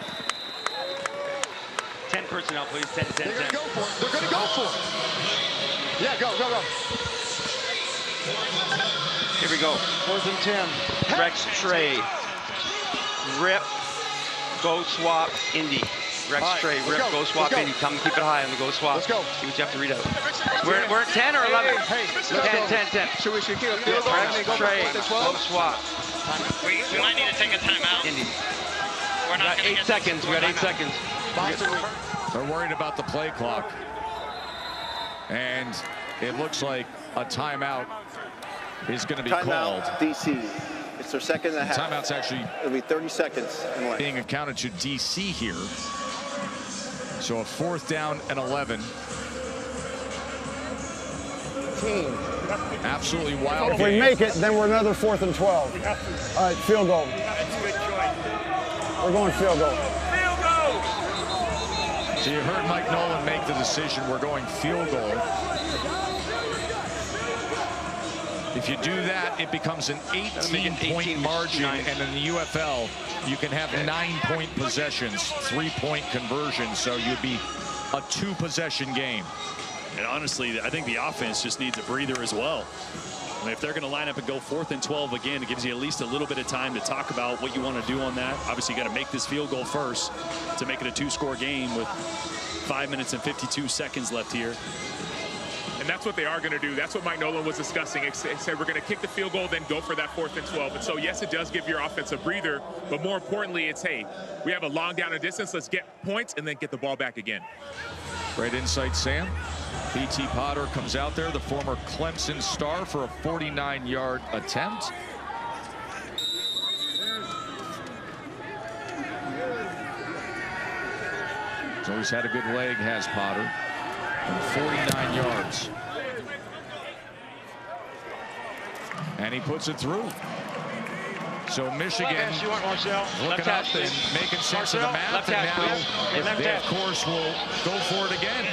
K: personnel, please. 10, 10, 10.
N: They're going to go for it. They're going to go for it. Yeah, go, go, go.
K: Here we go. 4th and 10. Rex Trey. Rip. Go swap. Indy. Rex Trey. Rip. Go swap. Indy. Come and keep it high on the go swap.
N: Let's go.
K: See what you have to read out. We're at 10 or 11?
N: Hey,
K: 10, 10, 10.
N: Should we keep a field goal?
K: Rex Trey. Go swap.
O: We might need to take a timeout.
K: Indy.
O: We're not
K: We got 8 seconds. We got 8 seconds.
B: They're worried about the play clock. And it looks like a timeout is going to be called.
F: DC. It's their second and a half.
B: Timeout's actually
F: it'll be 30 seconds in length.
B: Being accounted to DC here. So a 4th down and 11. Absolutely wild.
P: If we make it, then we're another 4th and 12. All right, field goal.
G: That's a good choice.
P: We're going field goal.
G: Field goal!
B: So you heard Mike Nolan make the decision. We're going field goal. If you do that, it becomes an 18-point margin, and in the UFL, you can have 9-point possessions, 3-point conversions, so you'd be a 2-possession game.
A: And honestly, I think the offense just needs a breather as well. I mean, if they're going to line up and go 4th and 12 again, it gives you at least a little bit of time to talk about what you want to do on that. Obviously, you got to make this field goal first to make it a 2-score game with 5 minutes and 52 seconds left here.
H: And that's what they are going to do. That's what Mike Nolan was discussing. He said we're going to kick the field goal, then go for that 4th and 12. And so, yes, it does give your offense a breather. But more importantly, it's, hey, we have a long down and distance. Let's get points and then get the ball back again.
B: Great insight, Sam. P.T. Potter comes out there, the former Clemson star, for a 49-yard attempt. He's always had a good leg, has Potter. 49 yards. And he puts it through. So Michigan looking up and making sense of the math, and now they, of course, will go for it again.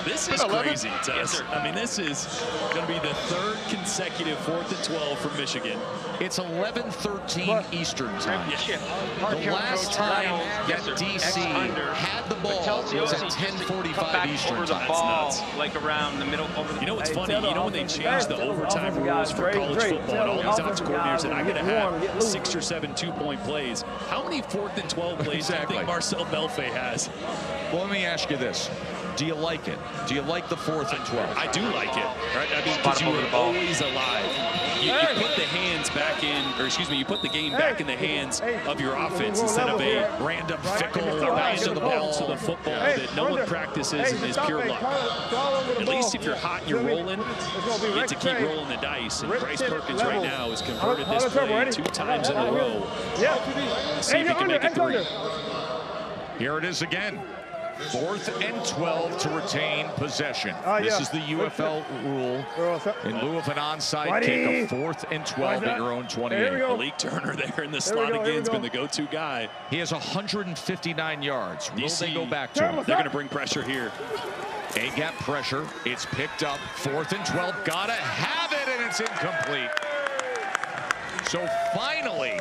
A: This is crazy, Tess. I mean, this is going to be the 3rd consecutive 4th and 12 for Michigan.
B: It's 11:13 Eastern time. The last time that DC had the ball was at 10:45 Eastern time.
K: That's nuts. Like around the middle.
A: You know what's funny? You know when they changed the overtime rules for college football, and all these offensive coordinators said, I'm going to have 6 or 7 2-point plays. How many 4th and 12 plays do you think Marcel Belfait has?
B: Well, let me ask you this. Do you like it? Do you like the 4th and 12?
A: I do like it. Right? I mean, because you are always alive. You put the hands back in, or excuse me, you put the game back in the hands of your offense instead of a random fickle bounce of the ball to the football that no one practices and is pure luck. At least if you're hot and you're rolling, you get to keep rolling the dice. And Bryce Perkins right now has converted this play 2 times in a row. See if he can make it 3.
B: Here it is again. 4th and 12 to retain possession. This is the UFL rule. In lieu of an onside kick, a 4th and 12 at your own 28.
A: Malik Turner there in the slot again has been the go-to guy.
B: He has 159 yards. Will they go back to him?
A: They're going to bring pressure here.
B: A-gap pressure. It's picked up. 4th and 12. Gotta have it, and it's incomplete. So finally,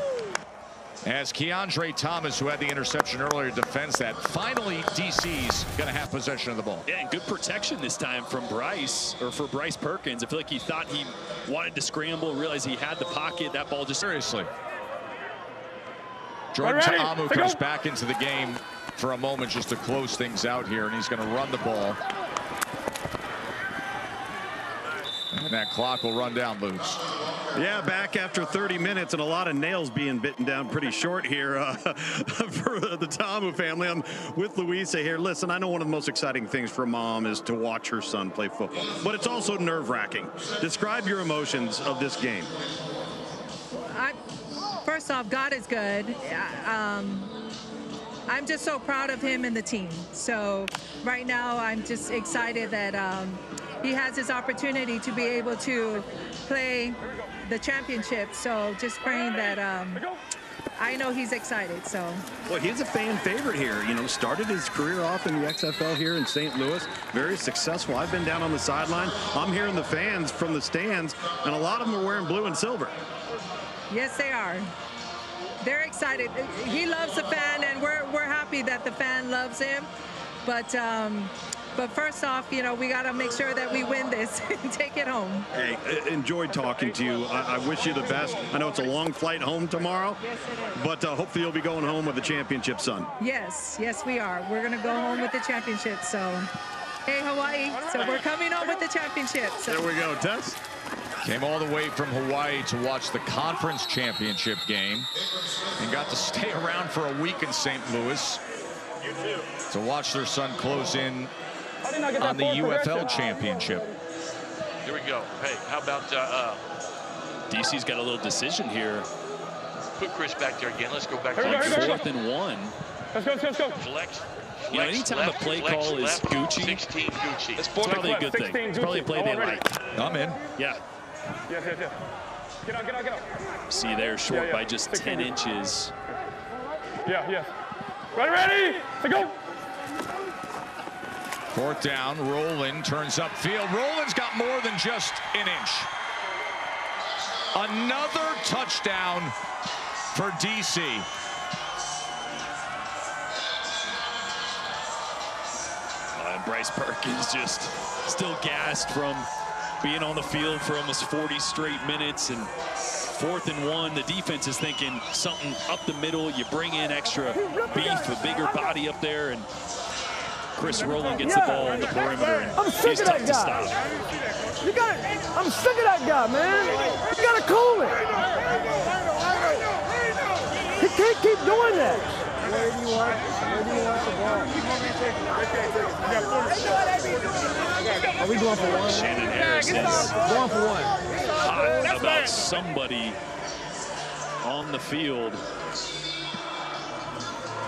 B: as Keandre Thomas, who had the interception earlier, defends that. Finally, DC's going to have possession of the ball.
A: Yeah, and good protection this time from Bryce, or for Bryce Perkins. I feel like he thought he wanted to scramble, realized he had the pocket. That ball just...
B: Seriously. Jordan Ta'amu comes back into the game for a moment just to close things out here, and he's going to run the ball. And that clock will run down, Luce.
E: Yeah, back after 30 minutes and a lot of nails being bitten down pretty short here for the Ta'amu family. I'm with Louisa here. Listen, I know one of the most exciting things for a mom is to watch her son play football, but it's also nerve-wracking. Describe your emotions of this game.
Q: First off, God is good. I'm just so proud of him and the team. So right now, I'm just excited that he has this opportunity to be able to play the championship. So just praying that I know he's excited. So
E: well, he's a fan favorite here. You know, started his career off in the XFL here in St. Louis. Very successful. I've been down on the sideline. I'm hearing the fans from the stands, and a lot of them are wearing blue and silver.
Q: Yes, they are. They're excited. He loves the fan, and we're happy that the fan loves him. But first off, you know, we got to make sure that we win this and take it home.
E: Hey, enjoyed talking to you. I wish you the best. I know it's a long flight home tomorrow, but hopefully you'll be going home with the championship, son.
Q: Yes, yes, we are. We're going to go home with the championship. So, hey, Hawaii. So we're coming home with the championship. So.
E: There we go, Tess.
B: Came all the way from Hawaii to watch the conference championship game and got to stay around for a week in St. Louis to watch their son close in on the UFL championship.
D: Here we go. Hey, how about
A: DC's got a little decision here.
D: Put Chris back there again. Let's go back
A: to 4th and 1.
D: Let's go. Flex.
A: You know, anytime
D: left,
A: a play
D: flex,
A: call
D: left,
A: is Gucci,
D: 16 Gucci.
A: It's probably a good thing. It's probably a play they like.
B: I'm in.
A: Yeah.
C: Yes. Get out.
A: See, they're short by just 10 inches.
C: Yeah. Ready? To go.
B: 4th down. Roland turns upfield. Roland's got more than just an inch. Another touchdown for DC.
A: And Bryce Perkins just still gassed from being on the field for almost 40 straight minutes. And 4th and 1, the defense is thinking something up the middle. You bring in extra beef, a bigger body up there, and Chris Rowland gets the ball on the perimeter, and he's tough to stop.
P: You got it. I'm sick of that guy, man. You got to cool it. He can't keep doing that. Where do you want the ball? Are we going for one?
A: Shannon Harris is
P: going for one.
A: Hot about somebody on the field.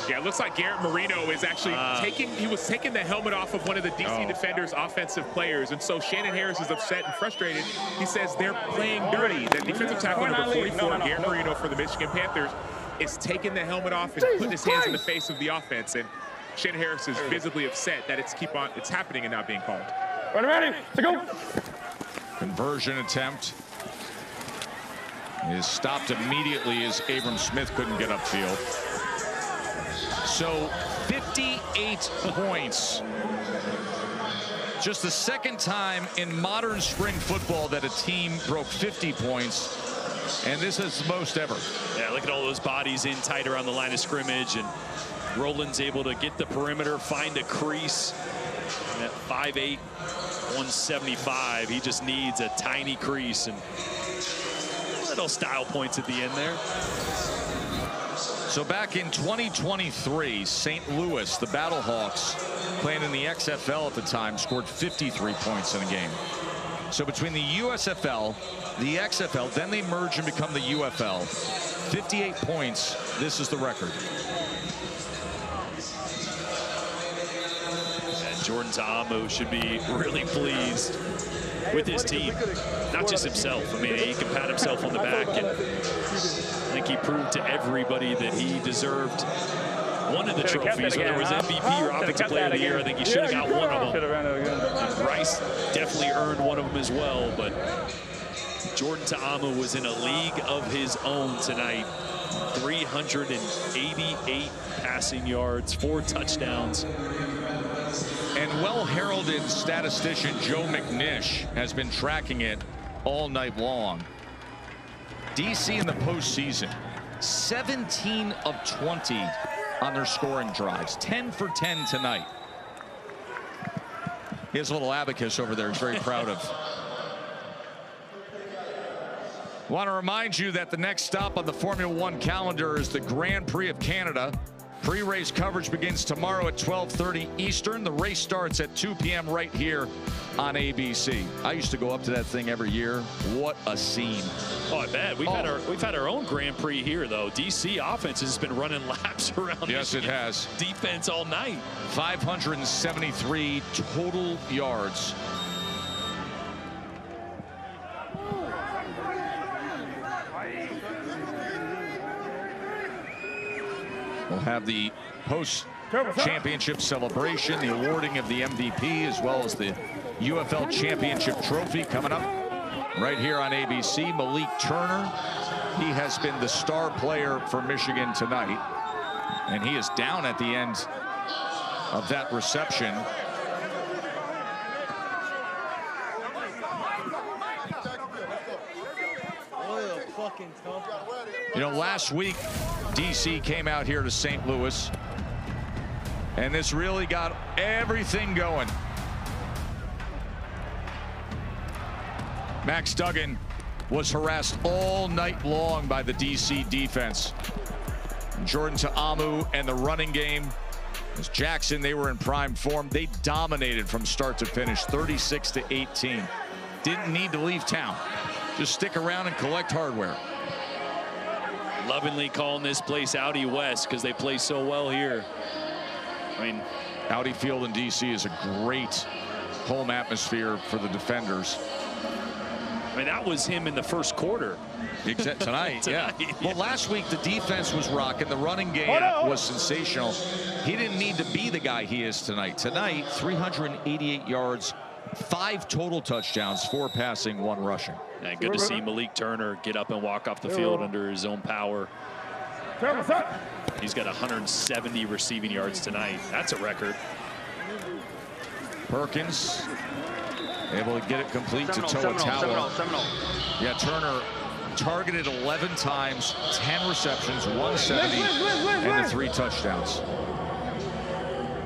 H: Yeah, it looks like Garrett Marino is actually taking the helmet off of one of the DC Defenders' offensive players. And so Shannon Harris is upset and frustrated. He says they're playing dirty. That defensive tackle number 44, Garrett Marino for the Michigan Panthers, is taking the helmet off and putting his hands in the face of the offense. And Shannon Harris is visibly upset that it's happening and not being called.
C: Ready, to go.
B: Conversion attempt is stopped immediately as Abram Smith couldn't get upfield. So 58 points. Just the second time in modern spring football that a team broke 50 points. And this is the most ever.
A: Yeah, look at all those bodies in tight around the line of scrimmage. And Roland's able to get the perimeter, find a crease. And at 5'8", 175, he just needs a tiny crease. And little style points at the end there.
B: So back in 2023, St. Louis, the Battlehawks, playing in the XFL at the time, scored 53 points in a game. So between the USFL, the XFL, then they merge and become the UFL. 58 points, this is the record.
A: And Jordan Ta'amu should be really pleased with his team, not just himself. I mean, he can pat himself on the back, and I think he proved to everybody that he deserved one of the trophies, whether it was MVP or Offensive Player of the Year. I think he should have got one of them. And Bryce definitely earned one of them as well, but Jordan Ta'amu was in a league of his own tonight. 388 passing yards, 4 touchdowns.
B: And well-heralded statistician Joe McNish has been tracking it all night long. DC in the postseason, 17 of 20 on their scoring drives, 10 for 10 tonight. He has a little abacus over there he's very proud of. Want to remind you that the next stop on the Formula One calendar is the Grand Prix of Canada. Pre-race coverage begins tomorrow at 12:30 Eastern. The race starts at 2 p.m. right here on ABC. I used to go up to that thing every year. What a scene.
A: Oh, I bet. We've had our own Grand Prix here, though. DC offense has been running laps around.
B: Yes, it has.
A: Defense all night.
B: 573 total yards. We'll have the post-championship celebration, the awarding of the MVP, as well as the UFL championship trophy coming up right here on ABC. Malik Turner, he has been the star player for Michigan tonight, and he is down at the end of that reception. You know, last week, DC came out here to St. Louis, and this really got everything going. Max Duggan was harassed all night long by the DC defense. Jordan Ta'amu and the running game. As Jackson, they were in prime form. They dominated from start to finish, 36-18. Didn't need to leave town. Just stick around and collect hardware.
A: Lovingly calling this place Audi West because they play so well here. I mean,
B: Audi Field in DC is a great home atmosphere for the defenders.
A: I mean, that was him in the first quarter.
B: Tonight, yeah. Well, last week the defense was rocking. The running game was sensational. He didn't need to be the guy he is tonight. Tonight, 388 yards, 5 total touchdowns, 4 passing, 1 rushing.
A: And good to see Malik Turner get up and walk off the field under his own power. He's got 170 receiving yards tonight. That's a record.
B: Perkins able to get it complete to Toa. Yeah, Turner targeted 11 times, 10 receptions, 170, and the 3 touchdowns.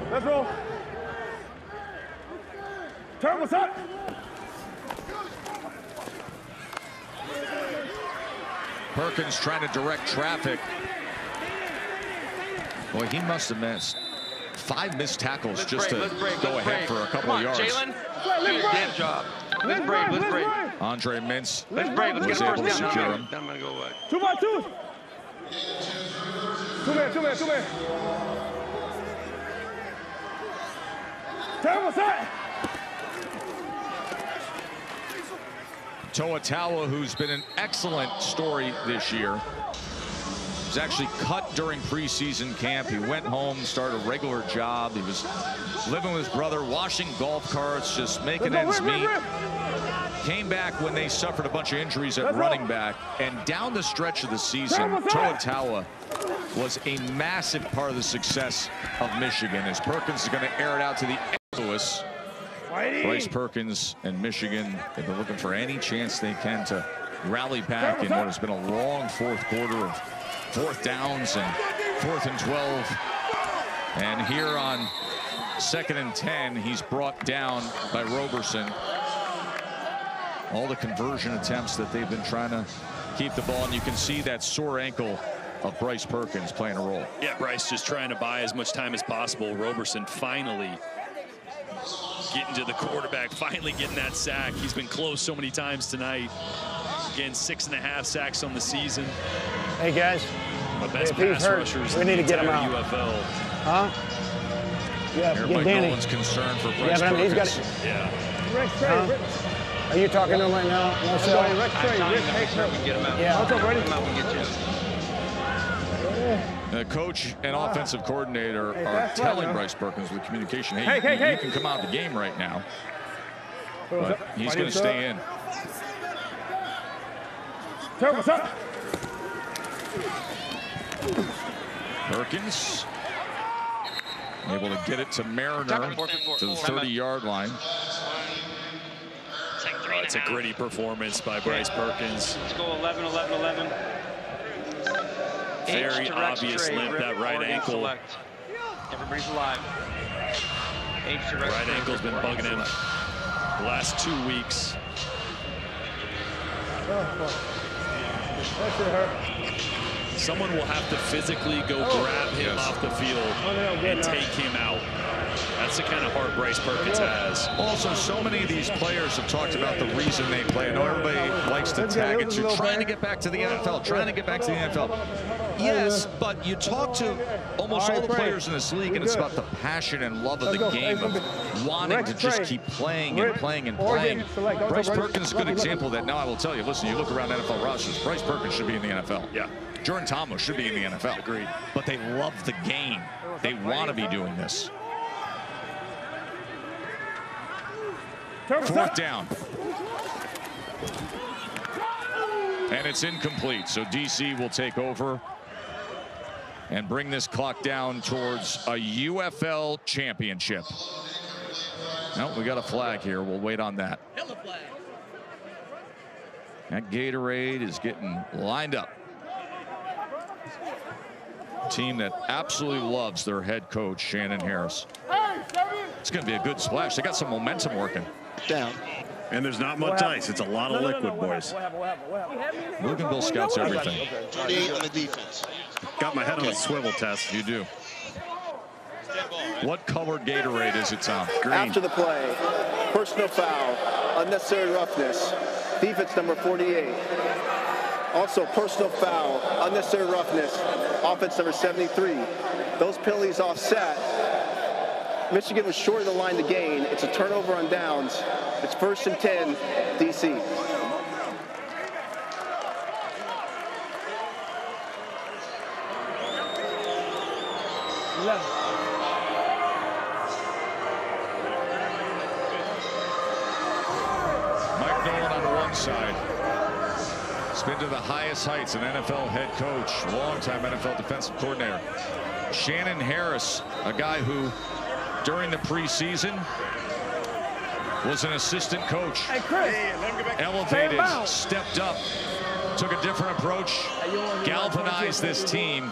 G: Let's roll. Turn, what's up?
B: Perkins trying to direct traffic. Boy, he must have missed 5 missed tackles just to go ahead for a couple of yards.
K: Jalen, do your damn job. Let's break, let's break.
B: Andre Mintz
K: Let's break, let's get
B: able to
K: first down.
B: secure him.
K: Then I'm gonna go away.
G: 2 by 2. 2 man, 2 man, 2 man. Turn, what's up?
B: Toa Taua, who's been an excellent story this year, was actually cut during preseason camp. He went home, started a regular job. He was living with his brother, washing golf carts, just making ends meet. Came back when they suffered a bunch of injuries at running back, and down the stretch of the season, Toa Taua was a massive part of the success of Michigan. As Perkins is going to air it out to the Louis. Bryce Perkins and Michigan, they've been looking for any chance they can to rally back in what has been a long fourth quarter of 4th downs and 4th and 12. And here on 2nd and 10, he's brought down by Roberson. All the conversion attempts that they've been trying to keep the ball, and you can see that sore ankle of Bryce Perkins playing a role.
A: Yeah, Bryce just trying to buy as much time as possible. Roberson finally getting to the quarterback, finally getting that sack. He's been close so many times tonight. Again, 6.5 sacks on the season.
P: Hey guys,
A: The best
P: if he's
A: pass
P: hurt,
A: rushers
P: we
A: in
P: need
A: the
P: to get him
A: entire
P: out.
A: UFL.
P: Huh? Yeah,
B: Here,
P: get
B: Mike
P: Danny.
B: Nolan's concerned for
P: Yeah,
B: Bryce
P: but I mean, he's got
B: Perkins.
P: it.
A: Yeah.
P: Are you talking to him right now? No, sir.
K: I'm telling you, make sure we get him out.
P: Yeah.
K: What's up, Brady? Get him out and get you.
B: The coach and offensive coordinator are
G: that's
B: telling
G: right,
B: Bryce Perkins with communication,
G: Hey,
B: you can come out of the game right now. But he's going to stay in.
G: Turn, what's up?
B: Perkins able to get it to Mariner to the 30-yard line.
A: It's a gritty performance by Bryce Perkins.
K: Let's go 11, 11, 11.
A: Very obvious limp, that right ankle.
K: Select. Everybody's alive.
A: Right ankle's been bugging him the last 2 weeks.
G: That should hurt.
A: Someone will have to physically go grab him off the field and take him out. That's the kind of heart Bryce Perkins has.
B: Also, so many of these players have talked about the reason they play. I know everybody likes to tag it to trying to get back to the NFL, trying to get back to the NFL. Yes, but you talk to almost all the players in this league, and it's about the passion and love of the game, of wanting to just keep playing and playing and playing. Bryce Perkins is a good example of that. Now I will tell you, listen, you look around NFL rosters, Bryce Perkins should be in the NFL.
A: Yeah.
B: Jordan Thomas should be in the NFL.
A: Agreed.
B: But they love the game. They want to be doing this. 4th down. And it's incomplete, so DC will take over and bring this clock down towards a UFL championship. No, we got a flag here. We'll wait on that. That Gatorade is getting lined up. Team that absolutely loves their head coach, Shannon Harris. It's going to be a good splash. They got some momentum working.
M: Down.
E: And there's not much ice. It's a lot of liquid, boys.
B: Luganville scouts everything.
M: 38 on the defense.
E: Got my head on a swivel test.
B: You do. What colored Gatorade is it, Tom?
E: Green.
F: After the play, personal foul, unnecessary roughness, defense number 48. Also, personal foul, unnecessary roughness, offense number 73. Those penalties offset. Michigan was short of the line to gain. It's a turnover on downs. It's 1st and 10, DC.
B: Mike Nolan on one side. He's been to the highest heights, an NFL head coach, longtime NFL defensive coordinator. Shannon Harris, a guy who, during the preseason, was an assistant coach.
P: Hey, Chris.
B: Elevated, stepped up, took a different approach, galvanized this team,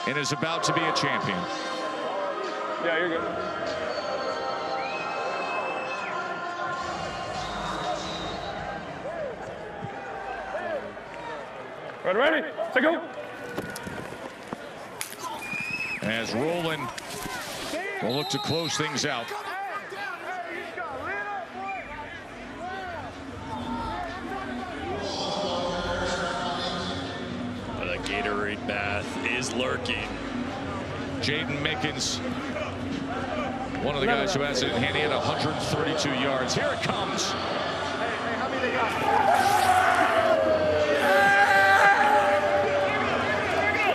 B: and is about to be a champion.
C: Yeah, you're good. Ready? Take go.
B: As Roland will look to close things out.
A: But a Gatorade bath is lurking.
B: Jaden Mickens, one of the guys who has it in hand. He had 132 yards. Here it comes.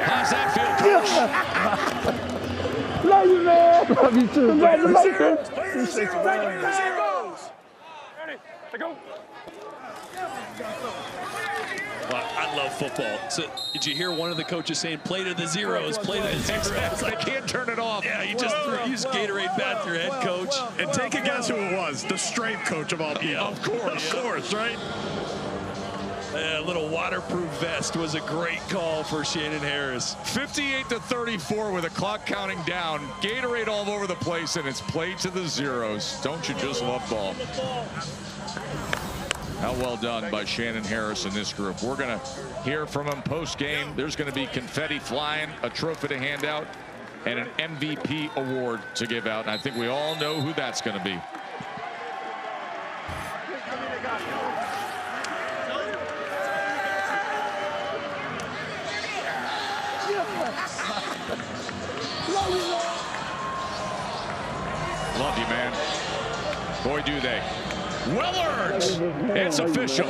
B: How's that feel, Coach?
P: Love you, man. Love you too. Congratulations.
C: Ready? Take go.
A: Well, I love football. So did you hear one of the coaches saying, play to the zeros, play to the zeros?
B: They can't turn it off.
A: Yeah, you just use Gatorade bath your head coach.
E: And take a guess who it was. The strength coach of all people.
A: Yeah.
E: Of course, right?
A: A little waterproof vest was a great call for Shannon Harris.
B: 58-34 with the clock counting down. Gatorade all over the place, and it's played to the zeros. Don't you just love ball? How well done by Shannon Harris and this group. We're going to hear from him post-game. There's going to be confetti flying, a trophy to hand out, and an MVP award to give out. And I think we all know who that's going to be. Love you, man. Boy, do they. Well earned. It's official.